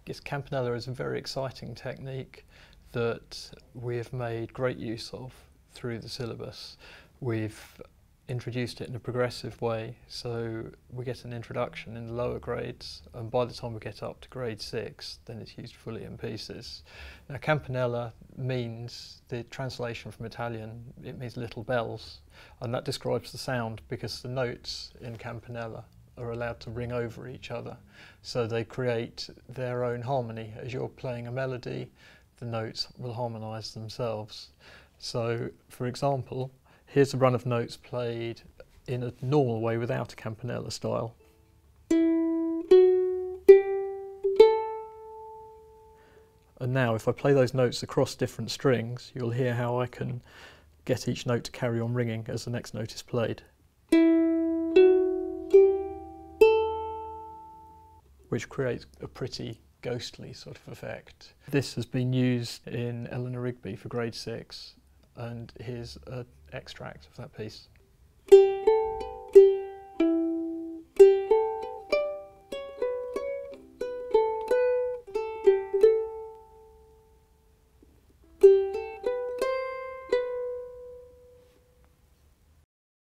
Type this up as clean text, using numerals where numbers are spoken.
Yes, Campanella is a very exciting technique that we have made great use of through the syllabus. We've introduced it in a progressive way, so we get an introduction in the lower grades, and by the time we get up to grade 6, then it's used fully in pieces. Now, Campanella means, the translation from Italian, it means little bells, and that describes the sound because the notes in Campanella are allowed to ring over each other, so they create their own harmony. As you're playing a melody, the notes will harmonise themselves. So, for example, here's a run of notes played in a normal way without a Campanella style. And now if I play those notes across different strings, you'll hear how I can get each note to carry on ringing as the next note is played, which creates a pretty ghostly sort of effect. This has been used in Eleanor Rigby for grade 6, and here's an extract of that piece.